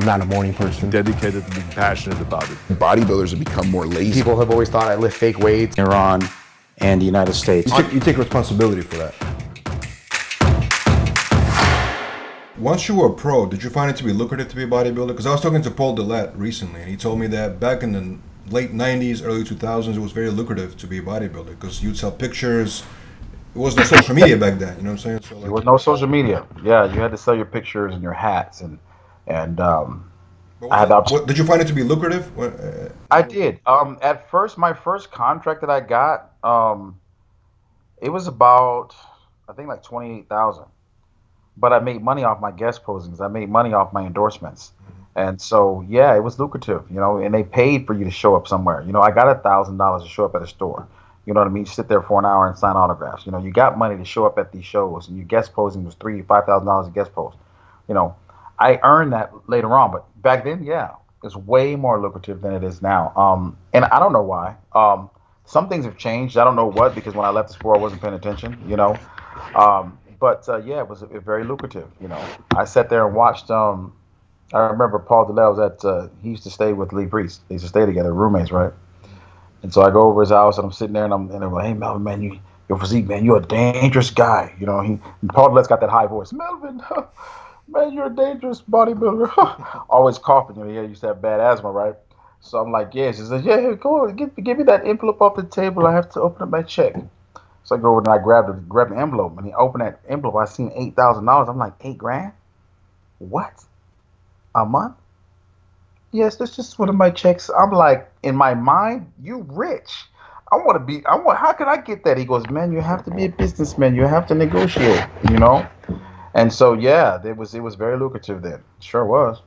I'm not a morning person. Dedicated to being passionate about it. Bodybuilders have become more lazy. People have always thought I lift fake weights. Iran and the United States. You take responsibility for that. Once you were a pro, did you find it to be lucrative to be a bodybuilder? Because I was talking to Paul Dillette recently, and he told me that back in the late 90s, early 2000s, it was very lucrative to be a bodybuilder because you'd sell pictures. It was no social media back then, you know what I'm saying? So, There was no social media. Yeah, you had to sell your pictures and your hats, and did you find it to be lucrative? I did. At first, my first contract that I got, it was about, I think, like 28,000. But I made money off my guest postings. I made money off my endorsements. And so, yeah, it was lucrative, and they paid for you to show up somewhere. I got $1,000 to show up at a store. You know what I mean? Sit there for an hour and sign autographs. You got money to show up at these shows, and your guest posting was $3,000-$5,000 a guest post. I earned that later on, but back then, yeah, it's way more lucrative than it is now. And I don't know why. Some things have changed. I don't know what, because when I left the sport, I wasn't paying attention. But yeah, it was very lucrative. I sat there and watched. I remember Paul Dillette was he used to stay with Lee Priest. They used to stay together, roommates, right? And so I go over his house and I'm sitting there and they're like, "Hey, Melvin, man, your physique, man, you're a dangerous guy." And Paul Dillette's got that high voice. "Melvin, man, you're a dangerous bodybuilder." Always coughing. He used to have bad asthma, right? So I'm like, "Yeah." She says, "Yeah, go on, give me that envelope off the table. I have to open up my check." So I go over and I grabbed the envelope, and he opened that envelope. I seen $8,000. I'm like, $8,000? What? A month? Yes, that's just one of my checks. I'm like, in my mind, you rich. How can I get that? He goes, "Man, you have to be a businessman. You have to negotiate, And so, yeah, it was very lucrative then. It sure was.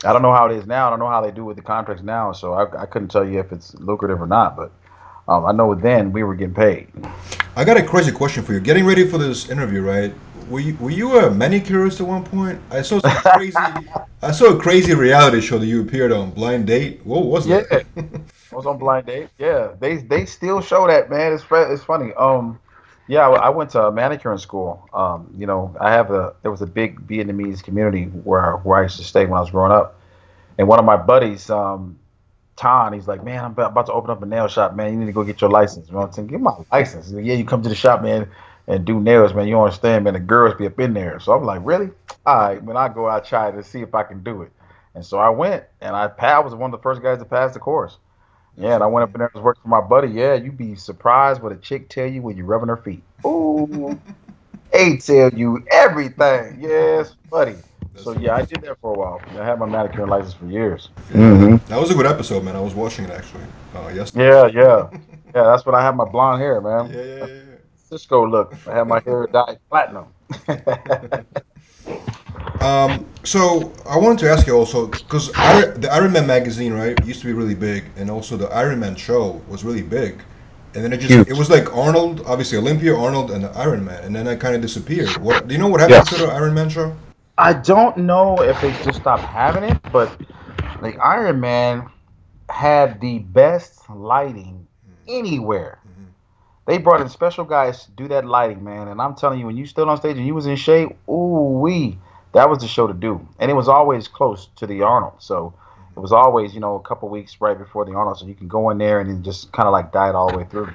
I don't know how it is now. I don't know how they do with the contracts now. So I couldn't tell you if it's lucrative or not, but I know then we were getting paid. I got a crazy question for you. Getting ready for this interview, right? Were you a manicurist at one point? I saw a crazy reality show that you appeared on, Blind Date. What was that? Yeah, I was on Blind Date. Yeah, they still show that, man. It's funny. Yeah, I went to a manicuring school. There was a big Vietnamese community where I used to stay when I was growing up, and one of my buddies, Ton, he's like, "Man, I'm about to open up a nail shop, man. You need to go get your license." You know what I'm saying? "Get my license." He's like, "Yeah, you come to the shop, man, and do nails, man. You don't understand, man. The girls be up in there." So I'm like, "Really?" All right, when I go, I try to see if I can do it. And so I went, and I was one of the first guys to pass the course. Yeah, and I went up in there and was working for my buddy. Yeah, you'd be surprised what a chick tell you when you're rubbing her feet. Ooh, they tell you everything. Yes, buddy. So yeah, I did that for a while. I had my manicuring license for years. That was a good episode, man. I was watching it actually yesterday. Yeah. That's when I had my blonde hair, man. Yeah. Cisco look. I had my hair dyed platinum. So I wanted to ask you also, because the Iron Man magazine, right, used to be really big, and also the Iron Man show was really big, and then it was like Arnold, obviously Olympia, Arnold, and the Iron Man, and then it kind of disappeared. Do you know what happened to the Iron Man show? I don't know if they just stopped having it, but like Iron Man had the best lighting anywhere. They brought in special guys to do that lighting, man. And I'm telling you, when you stood on stage and you was in shape, that was the show to do. And it was always close to the Arnold. So it was always, a couple weeks right before the Arnold. So you can go in there and then just kind of like diet all the way through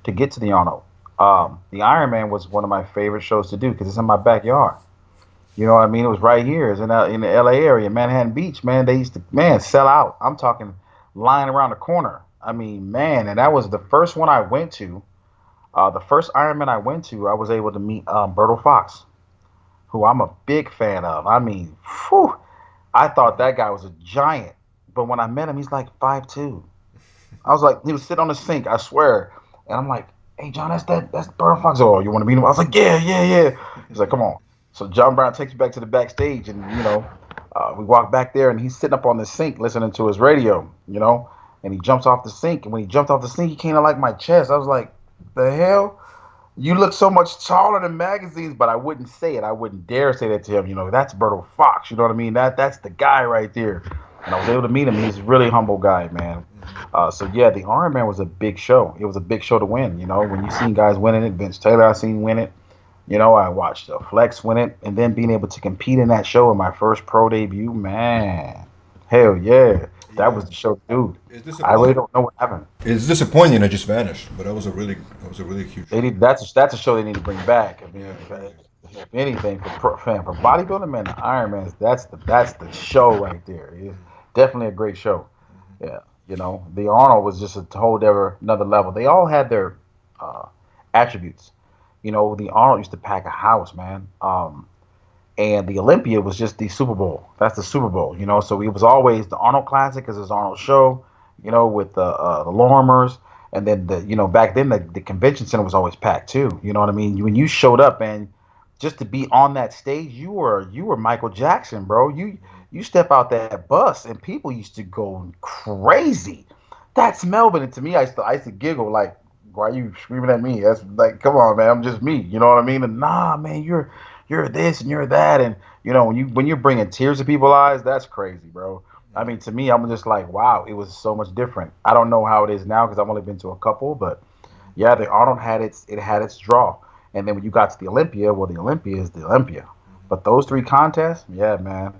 to get to the Arnold. The Iron Man was one of my favorite shows to do because it's in my backyard. You know what I mean? It was right here. It's in the LA area, Manhattan Beach, man. They used to, sell out. I'm talking lying around the corner. I mean, man, and that was the first one I went to. The first Iron Man I went to, I was able to meet Berto Fox, who I'm a big fan of. I mean, I thought that guy was a giant. But when I met him, he's like 5'2". I was like, he was sitting on the sink, I swear. And I'm like, "Hey, John, that's Berto Fox." "Oh, you want to meet him?" I was like, yeah. He's like, "Come on." So John Brown takes me back to the backstage, and we walk back there, and he's sitting up on the sink listening to his radio, and he jumps off the sink. And when he jumped off the sink, he came to like my chest. I was like, "The hell? You look so much taller than magazines," but I wouldn't say it. I wouldn't dare say that to him. That's Berto Fox. You know what I mean? That's the guy right there. And I was able to meet him. He's a really humble guy, man. So yeah, the Iron Man was a big show. It was a big show to win. When you seen guys winning it, Vince Taylor I seen win it. You know, I watched Flex win it, and then being able to compete in that show in my first pro debut, man, hell yeah, that Yeah. was the show, dude. It's I really disappointing. don't know what happened. It's disappointing it just vanished, but that was a really huge They show. need that's a show they need to bring back. I mean, Yeah, really. if anything for bodybuilding, man, the Iron Man's that's the show right there. It's definitely a great show. Yeah, you know, the Arnold was just a whole another level. They all had their uh, attributes. You know, the Arnold used to pack a house, man. And the Olympia was just the Super Bowl. That's the Super Bowl, you know. So it was always the Arnold Classic, as his Arnold show, you know, with the Lormers, and then back then the convention center was always packed too. You know what I mean? When you showed up, man, just to be on that stage, you were Michael Jackson, bro. You step out that bus, and people used to go crazy. That's Melvin, and to me, I used to giggle like, why are you screaming at me? That's like, come on, man, I'm just me. You know what I mean? And nah, man, you're this and you're that, and when you're bringing tears to people's eyes, that's crazy, bro. I mean, to me, I'm just like, wow, it was so much different. I don't know how it is now because I've only been to a couple, but yeah, the Arnold had its draw, and then when you got to the Olympia, well, the Olympia is the Olympia. But those three contests, yeah, man,